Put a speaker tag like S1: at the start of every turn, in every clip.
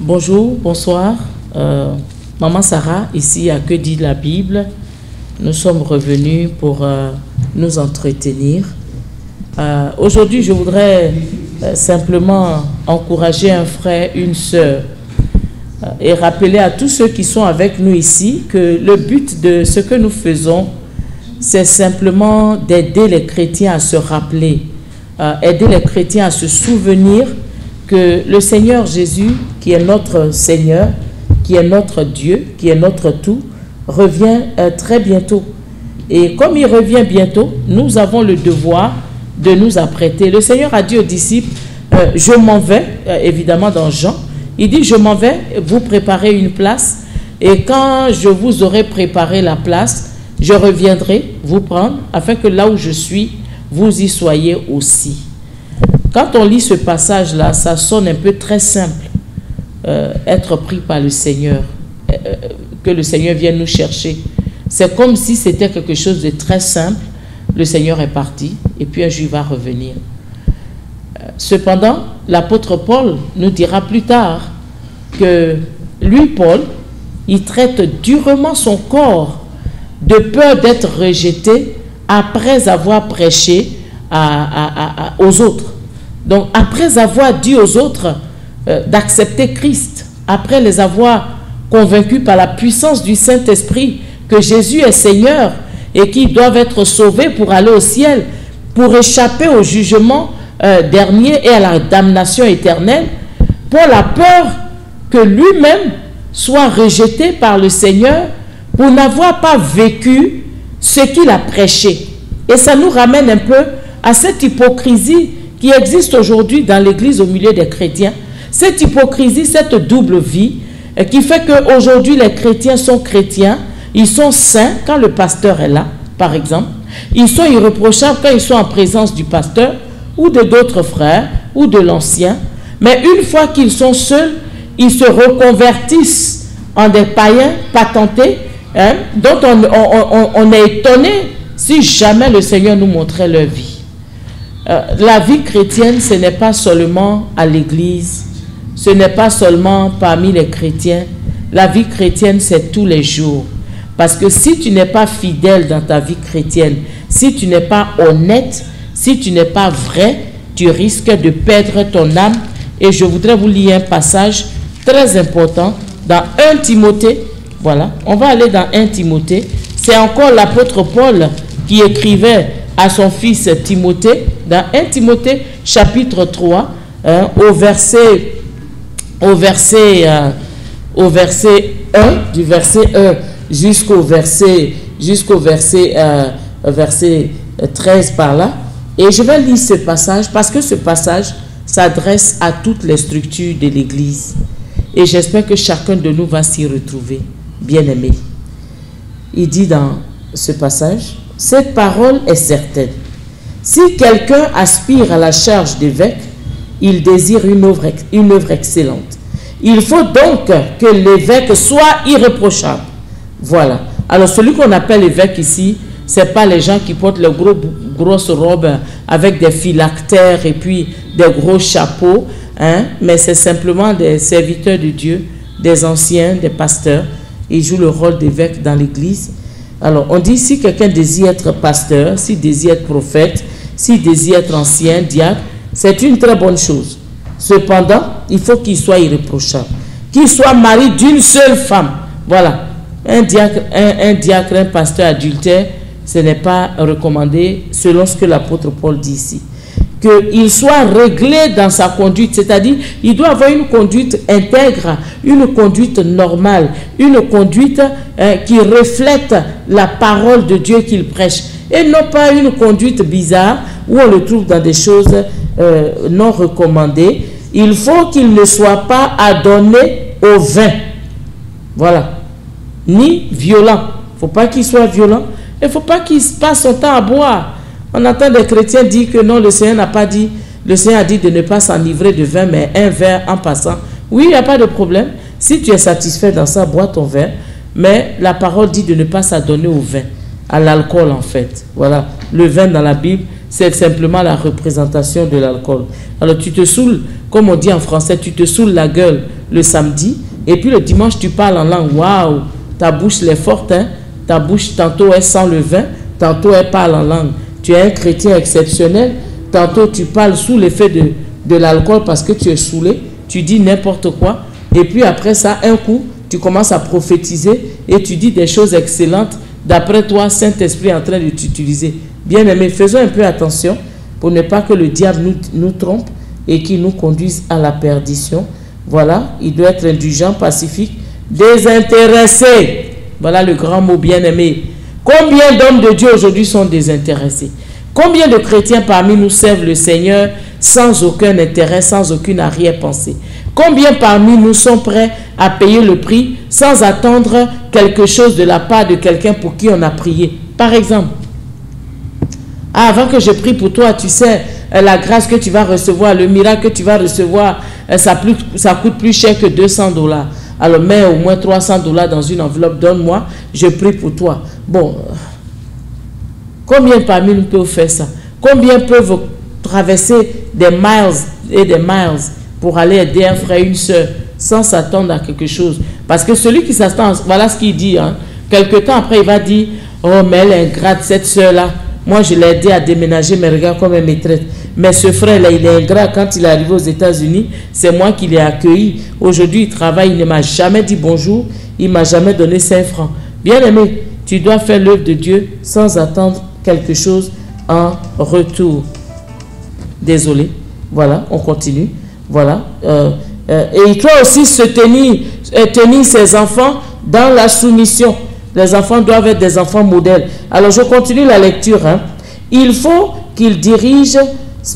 S1: Bonjour, bonsoir. Maman Sarah, ici à Que dit la Bible. Nous sommes revenus pour nous entretenir. Aujourd'hui, je voudrais simplement encourager un frère, une sœur et rappeler à tous ceux qui sont avec nous ici que le but de ce que nous faisons, c'est simplement d'aider les chrétiens à se rappeler, aider les chrétiens à se souvenir que le Seigneur Jésus, qui est notre Seigneur, qui est notre Dieu, qui est notre tout, revient très bientôt. Et comme il revient bientôt, nous avons le devoir de nous apprêter. Le Seigneur a dit aux disciples, je m'en vais, évidemment dans Jean, il dit, je m'en vais vous préparer une place, et quand je vous aurai préparé la place, je reviendrai vous prendre, afin que là où je suis, vous y soyez aussi. Quand on lit ce passage-là, ça sonne un peu très simple. Être pris par le Seigneur, que le Seigneur vienne nous chercher. C'est comme si c'était quelque chose de très simple. Le Seigneur est parti et puis un jour il va revenir. Cependant, l'apôtre Paul nous dira plus tard que lui, Paul, il traite durement son corps de peur d'être rejeté après avoir prêché aux autres. Donc, après avoir dit aux autres d'accepter Christ, après les avoir convaincus par la puissance du Saint-Esprit que Jésus est Seigneur et qu'ils doivent être sauvés pour aller au ciel, pour échapper au jugement dernier et à la damnation éternelle, Paul a peur que lui-même soit rejeté par le Seigneur pour n'avoir pas vécu ce qu'il a prêché. Et ça nous ramène un peu à cette hypocrisie qui existe aujourd'hui dans l'Église au milieu des chrétiens. Cette hypocrisie, cette double vie qui fait qu'aujourd'hui les chrétiens sont chrétiens, ils sont saints quand le pasteur est là, par exemple. Ils sont irréprochables quand ils sont en présence du pasteur ou de d'autres frères ou de l'ancien. Mais une fois qu'ils sont seuls, ils se reconvertissent en des païens patentés, dont on est étonné si jamais le Seigneur nous montrait leur vie. La vie chrétienne, ce n'est pas seulement à l'église, ce n'est pas seulement parmi les chrétiens. La vie chrétienne, c'est tous les jours. Parce que si tu n'es pas fidèle dans ta vie chrétienne, si tu n'es pas honnête, si tu n'es pas vrai, tu risques de perdre ton âme. Et je voudrais vous lire un passage très important dans 1 Timothée. Voilà, on va aller dans 1 Timothée. C'est encore l'apôtre Paul qui écrivait à son fils Timothée, dans 1 Timothée chapitre 3, au verset 1, du verset 1 jusqu'au verset 13 par là. Et je vais lire ce passage parce que ce passage s'adresse à toutes les structures de l'Église. Et j'espère que chacun de nous va s'y retrouver, bien-aimé. Il dit dans ce passage, cette parole est certaine. Si quelqu'un aspire à la charge d'évêque, il désire une œuvre excellente. Il faut donc que l'évêque soit irréprochable. Voilà. Alors celui qu'on appelle évêque ici, ce n'est pas les gens qui portent les grosses robes avec des phylactères et puis des gros chapeaux, mais c'est simplement des serviteurs de Dieu, des anciens, des pasteurs. Ils jouent le rôle d'évêque dans l'église. Alors, on dit, si quelqu'un désire être pasteur, s'il désire être prophète, s'il désire être ancien, diacre, c'est une très bonne chose. Cependant, il faut qu'il soit irréprochable, qu'il soit marié d'une seule femme. Voilà. Un diacre, un pasteur adultère, ce n'est pas recommandé selon ce que l'apôtre Paul dit ici. Qu'il soit réglé dans sa conduite, c'est-à-dire il doit avoir une conduite intègre, une conduite normale, une conduite qui reflète la parole de Dieu qu'il prêche, et non pas une conduite bizarre où on le trouve dans des choses non recommandées. Il faut qu'il ne soit pas adonné au vin, voilà, ni violent. Il ne faut pas qu'il soit violent, il ne faut pas qu'il passe son temps à boire. On entend des chrétiens dire que non, le Seigneur n'a pas dit, le Seigneur a dit de ne pas s'enivrer de vin, mais un verre en passant. Oui, il n'y a pas de problème. Si tu es satisfait dans ça, bois ton verre. Mais la parole dit de ne pas s'adonner au vin, à l'alcool en fait. Voilà, le vin dans la Bible, c'est simplement la représentation de l'alcool. Alors tu te saoules, comme on dit en français, tu te saoules la gueule le samedi, et puis le dimanche, tu parles en langue. Waouh, ta bouche elle est forte, hein? Ta bouche, tantôt, elle sent le vin, tantôt, elle parle en langue. Tu es un chrétien exceptionnel, tantôt, tu parles sous l'effet de l'alcool parce que tu es saoulé, tu dis n'importe quoi, et puis après ça, un coup, tu commences à prophétiser et tu dis des choses excellentes. D'après toi, Saint-Esprit est en train de t'utiliser. Bien-aimés, faisons un peu attention pour ne pas que le diable nous trompe et qu'il nous conduise à la perdition. Voilà, il doit être indulgent, pacifique, désintéressé. Voilà le grand mot, bien-aimé. Combien d'hommes de Dieu aujourd'hui sont désintéressés? Combien de chrétiens parmi nous servent le Seigneur sans aucun intérêt, sans aucune arrière-pensée? Combien parmi nous sont prêts à payer le prix sans attendre quelque chose de la part de quelqu'un pour qui on a prié? Par exemple, avant que je prie pour toi, tu sais, la grâce que tu vas recevoir, le miracle que tu vas recevoir, ça coûte plus cher que 200 $. Alors mets au moins 300 $ dans une enveloppe, donne-moi, je prie pour toi. Bon, combien parmi nous peuvent faire ça? Combien peuvent traverser des miles et des miles pour aller aider un frère, une soeur, sans s'attendre à quelque chose? Parce que celui qui s'attend, voilà ce qu'il dit, hein. Quelque temps après, il va dire, oh, mais elle est ingrate, cette soeur-là. Moi, je l'ai aidé à déménager, mais regarde comme elle me traite. Mais ce frère-là, il est ingrat. Quand il est arrivé aux États-Unis, c'est moi qui l'ai accueilli. Aujourd'hui, il travaille, il ne m'a jamais dit bonjour, il ne m'a jamais donné 5 francs. Bien-aimé, tu dois faire l'œuvre de Dieu sans attendre quelque chose en retour. Désolé. Voilà, on continue. Voilà. Et il doit aussi se tenir ses enfants dans la soumission. Les enfants doivent être des enfants modèles. Alors, je continue la lecture. Hein. Il faut qu'il dirige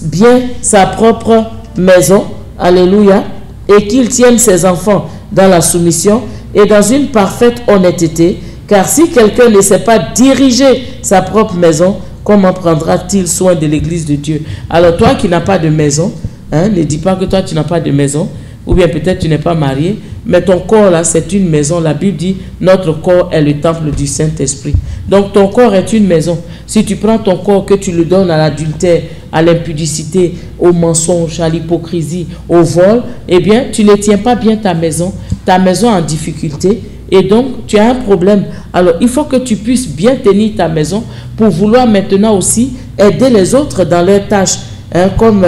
S1: bien sa propre maison. Alléluia. Et qu'il tienne ses enfants dans la soumission et dans une parfaite honnêteté. Car si quelqu'un ne sait pas diriger sa propre maison, comment prendra-t-il soin de l'église de Dieu? Alors, toi qui n'as pas de maison, hein, ne dis pas que toi tu n'as pas de maison. Ou bien peut-être tu n'es pas marié, mais ton corps là, c'est une maison. La Bible dit, notre corps est le temple du Saint-Esprit. Donc ton corps est une maison. Si tu prends ton corps, que tu le donnes à l'adultère, à l'impudicité, au mensonge, à l'hypocrisie, au vol, eh bien, tu ne tiens pas bien ta maison en difficulté, et donc tu as un problème. Alors, il faut que tu puisses bien tenir ta maison pour vouloir maintenant aussi aider les autres dans leurs tâches. Hein, comme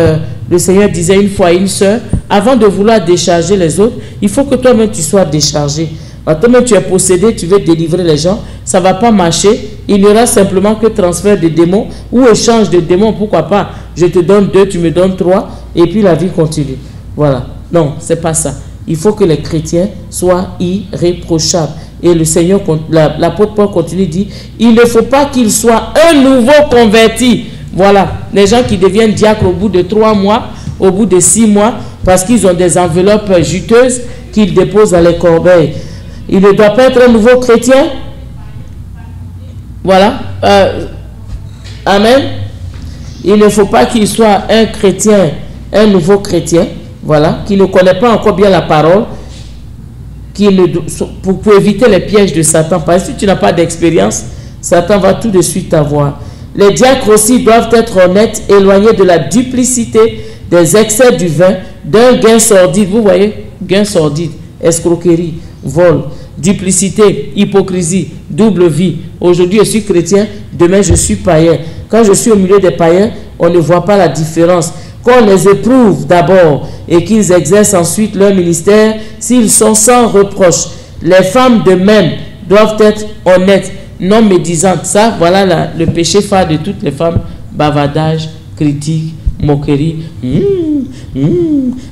S1: le Seigneur disait une fois à une sœur, avant de vouloir décharger les autres, il faut que toi-même tu sois déchargé. Toi-même tu es possédé, tu veux délivrer les gens, ça ne va pas marcher. Il n'y aura simplement que transfert de démons ou échange de démons, pourquoi pas. Je te donne 2, tu me donnes 3, et puis la vie continue. Voilà. Non, ce n'est pas ça. Il faut que les chrétiens soient irréprochables. Et le Seigneur, l'apôtre Paul continue, dit, il ne faut pas qu'il soit un nouveau converti. Voilà, les gens qui deviennent diacres au bout de 3 mois, au bout de 6 mois, parce qu'ils ont des enveloppes juteuses qu'ils déposent dans les corbeilles. Il ne doit pas être un nouveau chrétien. Voilà. Amen. Il ne faut pas qu'il soit un chrétien, un nouveau chrétien, voilà, qui ne connaît pas encore bien la parole, pour éviter les pièges de Satan. Parce que si tu n'as pas d'expérience, Satan va tout de suite t'avoir. Les diacres aussi doivent être honnêtes, éloignés de la duplicité, des excès du vin, d'un gain sordide. Vous voyez, gain sordide, escroquerie, vol, duplicité, hypocrisie, double vie. Aujourd'hui, je suis chrétien, demain, je suis païen. Quand je suis au milieu des païens, on ne voit pas la différence. Qu'on les éprouve d'abord et qu'ils exercent ensuite leur ministère, s'ils sont sans reproche. Les femmes de même doivent être honnêtes, non médisantes. Ça, voilà le péché phare de toutes les femmes. Bavardage, critique, moquerie.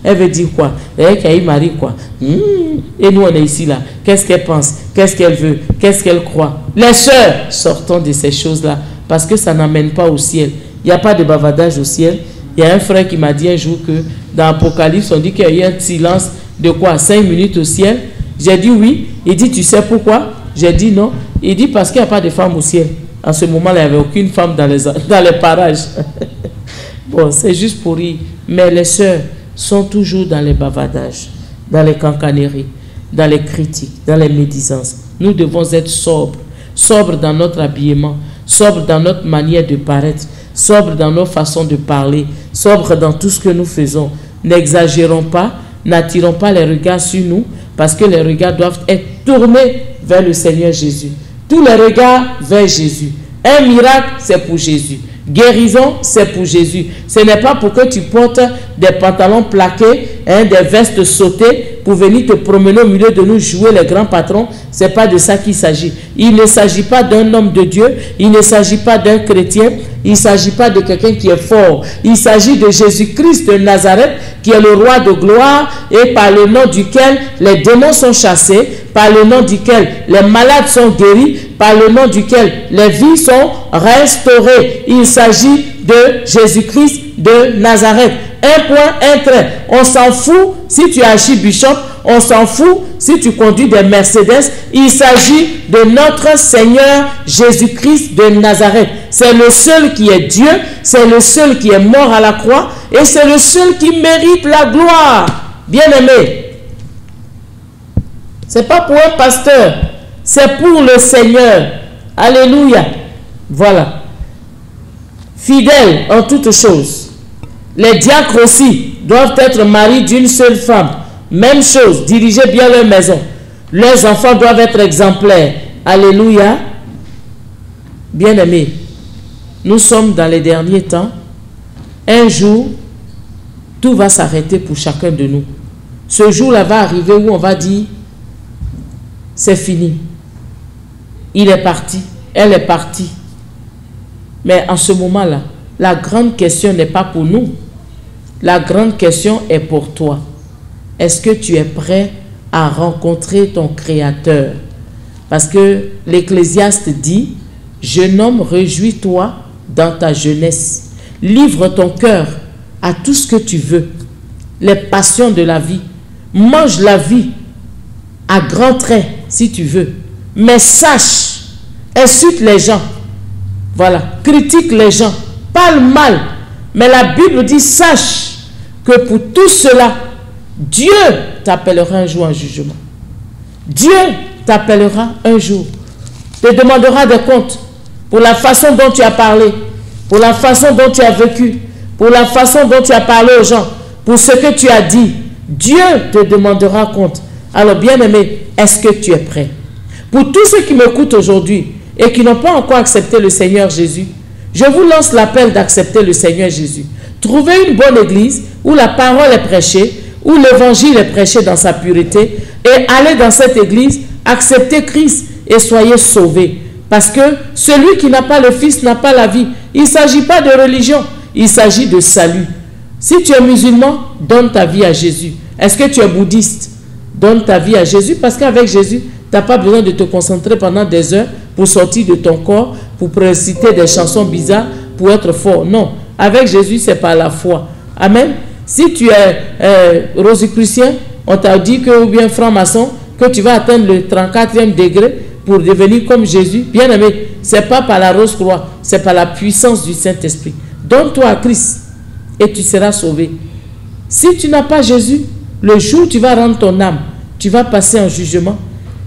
S1: Elle veut dire quoi? Elle qui a eu mari quoi? Et nous on est ici là. Qu'est-ce qu'elle pense? Qu'est-ce qu'elle veut? Qu'est-ce qu'elle croit? Les sœurs, sortons de ces choses-là parce que ça n'amène pas au ciel. Il n'y a pas de bavardage au ciel. Il y a un frère qui m'a dit un jour que dans l'Apocalypse, on dit qu'il y a eu un silence de quoi? 5 minutes au ciel. J'ai dit oui. Il dit, tu sais pourquoi? J'ai dit non. Il dit parce qu'il n'y a pas de femme au ciel. En ce moment-là, il n'y avait aucune femme dans les parages. Bon, c'est juste pour rire. Mais les sœurs sont toujours dans les bavardages, dans les cancaneries, dans les critiques, dans les médisances. Nous devons être sobres. Sobres dans notre habillement, sobres dans notre manière de paraître, sobres dans nos façons de parler, sobres dans tout ce que nous faisons. N'exagérons pas, n'attirons pas les regards sur nous, parce que les regards doivent être tournés vers le Seigneur Jésus. Tous les regards vers Jésus. Un miracle, c'est pour Jésus. Guérison, c'est pour Jésus. Ce n'est pas pour que tu portes des pantalons plaqués, des vestes sautées pour venir te promener au milieu de nous jouer les grands patrons. Ce n'est pas de ça qu'il s'agit. Il ne s'agit pas d'un homme de Dieu. Il ne s'agit pas d'un chrétien. Il ne s'agit pas de quelqu'un qui est fort. Il s'agit de Jésus-Christ de Nazareth, qui est le roi de gloire et par le nom duquel les démons sont chassés, par le nom duquel les malades sont guéris, par le nom duquel les vies sont restaurées. Il s'agit de Jésus-Christ de Nazareth. Un point, un trait. On s'en fout si tu es archibishop, on s'en fout si tu conduis des Mercedes. Il s'agit de notre Seigneur Jésus-Christ de Nazareth. C'est le seul qui est Dieu, c'est le seul qui est mort à la croix et c'est le seul qui mérite la gloire. Bien-aimé, ce n'est pas pour un pasteur, c'est pour le Seigneur. Alléluia. Voilà. Fidèle en toutes choses. Les diacres aussi doivent être maris d'une seule femme. Même chose, diriger bien leur maison. Leurs enfants doivent être exemplaires. Alléluia. Bien-aimés, nous sommes dans les derniers temps. Un jour, tout va s'arrêter pour chacun de nous. Ce jour-là va arriver où on va dire, c'est fini. Il est parti, elle est partie. Mais en ce moment-là, la grande question n'est pas pour nous. La grande question est pour toi. Est-ce que tu es prêt à rencontrer ton Créateur? Parce que l'Ecclésiaste dit, « Jeune homme, réjouis-toi dans ta jeunesse. Livre ton cœur à tout ce que tu veux. Les passions de la vie. Mange la vie à grands traits si tu veux. Mais sache, insulte les gens. Voilà, critique les gens. Parle mal. Mais la Bible dit, sache que pour tout cela, Dieu t'appellera un jour en jugement. Dieu t'appellera un jour. Te demandera des comptes pour la façon dont tu as parlé, pour la façon dont tu as vécu, pour la façon dont tu as parlé aux gens, pour ce que tu as dit. Dieu te demandera compte. Alors bien-aimé, est-ce que tu es prêt? Pour tous ceux qui m'écoutent aujourd'hui et qui n'ont pas encore accepté le Seigneur Jésus, je vous lance l'appel d'accepter le Seigneur Jésus. Trouvez une bonne église où la parole est prêchée, où l'évangile est prêché dans sa pureté, et allez dans cette église, acceptez Christ et soyez sauvés. Parce que celui qui n'a pas le Fils n'a pas la vie. Il ne s'agit pas de religion, il s'agit de salut. Si tu es musulman, donne ta vie à Jésus. Est-ce que tu es bouddhiste? Donne ta vie à Jésus, parce qu'avec Jésus, tu n'as pas besoin de te concentrer pendant des heures pour sortir de ton corps, pour réciter des chansons bizarres, pour être fort. Non, avec Jésus, c'est par la foi. Amen. Si tu es rosicrucien, on t'a dit que, ou bien franc-maçon, que tu vas atteindre le 34e degré pour devenir comme Jésus. Bien aimé, ce n'est pas par la rose-croix, c'est par la puissance du Saint-Esprit. Donne-toi à Christ et tu seras sauvé. Si tu n'as pas Jésus, le jour où tu vas rendre ton âme, tu vas passer en jugement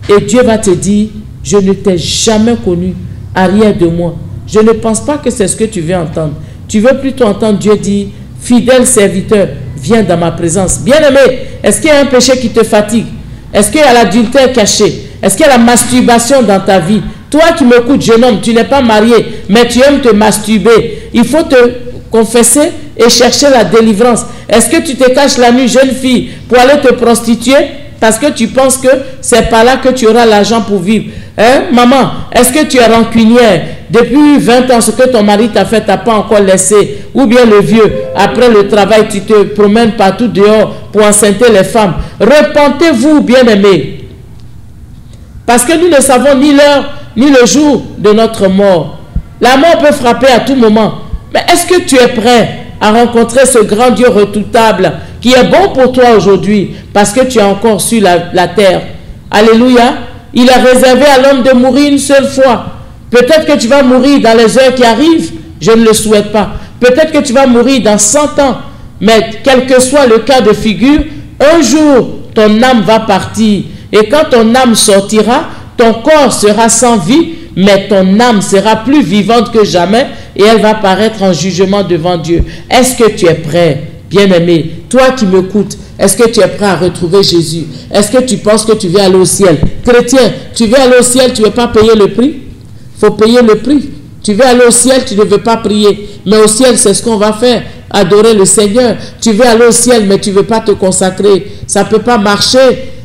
S1: et Dieu va te dire, je ne t'ai jamais connu, arrière de moi. Je ne pense pas que c'est ce que tu veux entendre. Tu veux plutôt entendre Dieu dire, fidèle serviteur, viens dans ma présence. Bien-aimé, est-ce qu'il y a un péché qui te fatigue? Est-ce qu'il y a l'adultère caché? Est-ce qu'il y a la masturbation dans ta vie? Toi qui m'écoutes, jeune homme, tu n'es pas marié, mais tu aimes te masturber. Il faut te confesser et chercher la délivrance. Est-ce que tu te caches la nuit, jeune fille, pour aller te prostituer parce que tu penses que c'est par là que tu auras l'argent pour vivre? Hein, maman, est-ce que tu es rancunière? Depuis 20 ans, ce que ton mari t'a fait, tu n'as pas encore laissé. Ou bien le vieux, après le travail, tu te promènes partout dehors pour enceinter les femmes. Repentez-vous, bien-aimés. Parce que nous ne savons ni l'heure, ni le jour de notre mort. La mort peut frapper à tout moment. Mais est-ce que tu es prêt à rencontrer ce grand Dieu redoutable qui est bon pour toi aujourd'hui parce que tu es encore sur la terre? Alléluia. Il a réservé à l'homme de mourir une seule fois. Peut-être que tu vas mourir dans les heures qui arrivent. Je ne le souhaite pas. Peut-être que tu vas mourir dans 100 ans. Mais quel que soit le cas de figure, un jour, ton âme va partir. Et quand ton âme sortira, ton corps sera sans vie, mais ton âme sera plus vivante que jamais et elle va paraître en jugement devant Dieu. Est-ce que tu es prêt, bien-aimé? toi qui m'écoutes, est-ce que tu es prêt à retrouver Jésus? Est-ce que tu penses que tu vas aller au ciel? Chrétien, tu veux aller au ciel, tu ne veux pas payer le prix? Il faut payer le prix. Tu veux aller au ciel, tu ne veux pas prier. Mais au ciel, c'est ce qu'on va faire. Adorer le Seigneur. Tu veux aller au ciel, mais tu ne veux pas te consacrer. Ça ne peut pas marcher.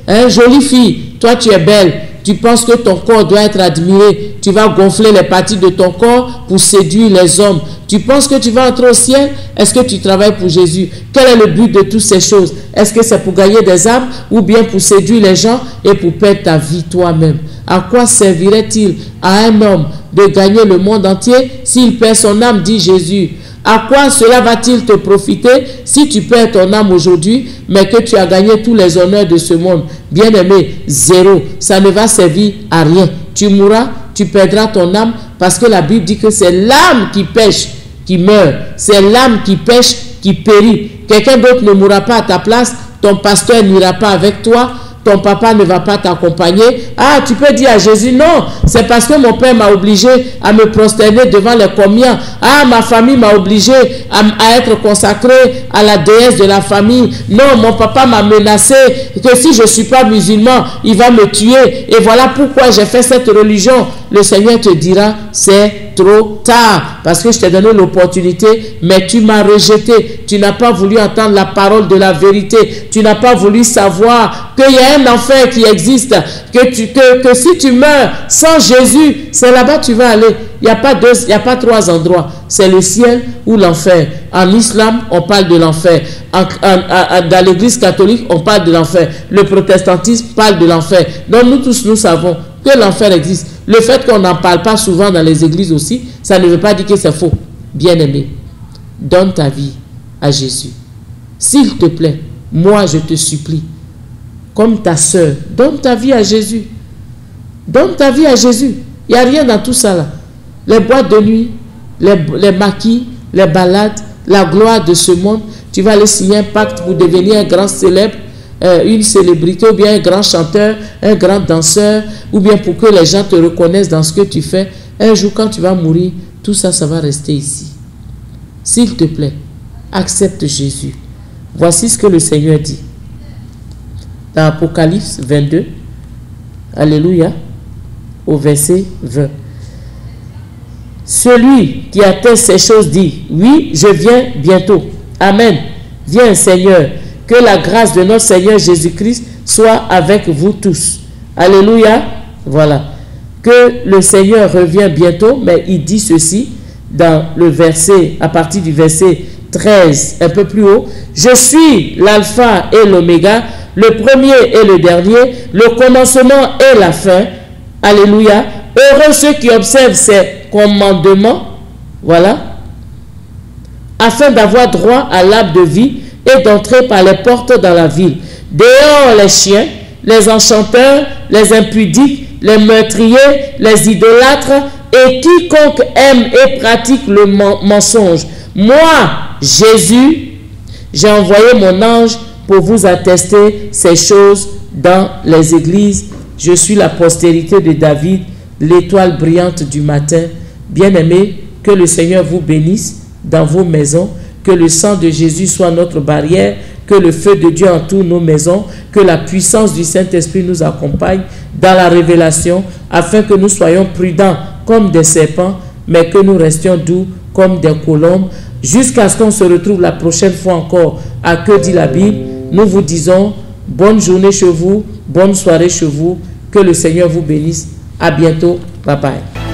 S1: Hein, jolie fille, toi tu es belle. Tu penses que ton corps doit être admiré. Tu vas gonfler les parties de ton corps pour séduire les hommes. Tu penses que tu vas entrer au ciel? Est-ce que tu travailles pour Jésus? Quel est le but de toutes ces choses? Est-ce que c'est pour gagner des âmes ou bien pour séduire les gens et pour perdre ta vie toi-même? À quoi servirait-il à un homme de gagner le monde entier s'il perd son âme, dit Jésus? À quoi cela va-t-il te profiter si tu perds ton âme aujourd'hui, mais que tu as gagné tous les honneurs de ce monde? Bien-aimé, zéro. Ça ne va servir à rien. Tu mourras, tu perdras ton âme, parce que la Bible dit que c'est l'âme qui pêche, qui meurt. C'est l'âme qui pêche, qui périt. Quelqu'un d'autre ne mourra pas à ta place. Ton pasteur n'ira pas avec toi. Ton papa ne va pas t'accompagner. Ah, tu peux dire à Jésus, non, c'est parce que mon père m'a obligé à me prosterner devant les comiens. Ah, ma famille m'a obligé à être consacré à la déesse de la famille. Non, mon papa m'a menacé que si je ne suis pas musulman, il va me tuer. Et voilà pourquoi j'ai fait cette religion. Le Seigneur te dira, c'est trop tard, parce que je t'ai donné l'opportunité, mais tu m'as rejeté. Tu n'as pas voulu entendre la parole de la vérité. Tu n'as pas voulu savoir qu'il y a un enfer qui existe, que si tu meurs sans Jésus, c'est là-bas que tu vas aller. Il n'y a pas trois endroits. C'est le ciel ou l'enfer. En islam, on parle de l'enfer. Dans l'église catholique, on parle de l'enfer. Le protestantisme parle de l'enfer. Donc nous tous, nous savons que l'enfer existe. Le fait qu'on n'en parle pas souvent dans les églises aussi, ça ne veut pas dire que c'est faux. Bien-aimé, donne ta vie à Jésus. S'il te plaît, moi je te supplie, comme ta soeur, donne ta vie à Jésus. Donne ta vie à Jésus. Il n'y a rien dans tout ça là. Les boîtes de nuit, les maquis, les balades, la gloire de ce monde. Tu vas aller signer un pacte pour devenir un grand célèbre, une célébrité, ou bien un grand chanteur, un grand danseur, ou bien pour que les gens te reconnaissent dans ce que tu fais. Un jour, quand tu vas mourir, tout ça, ça va rester ici. S'il te plaît, accepte Jésus. Voici ce que le Seigneur dit. Dans Apocalypse 22, alléluia, au verset 20. Celui qui atteste ces choses dit, oui, je viens bientôt. Amen. Viens, Seigneur. Que la grâce de notre Seigneur Jésus-Christ soit avec vous tous. Alléluia. Voilà. Que le Seigneur revient bientôt, mais il dit ceci dans le verset, à partir du verset 13, un peu plus haut. Je suis l'alpha et l'oméga, le premier et le dernier, le commencement et la fin. Alléluia. Heureux ceux qui observent ces commandements, voilà, afin d'avoir droit à l'arbre de vie et d'entrer par les portes dans la ville. Dehors les chiens, les enchanteurs, les impudiques, les meurtriers, les idolâtres et quiconque aime et pratique le mensonge. Moi, Jésus, j'ai envoyé mon ange pour vous attester ces choses dans les églises. Je suis la postérité de David, l'étoile brillante du matin. Bien-aimés, que le Seigneur vous bénisse dans vos maisons, que le sang de Jésus soit notre barrière, que le feu de Dieu entoure nos maisons, que la puissance du Saint-Esprit nous accompagne dans la révélation, afin que nous soyons prudents comme des serpents, mais que nous restions doux comme des colombes, jusqu'à ce qu'on se retrouve la prochaine fois encore à Que dit la Bible. Nous vous disons bonne journée chez vous, bonne soirée chez vous, que le Seigneur vous bénisse. À bientôt, bye bye.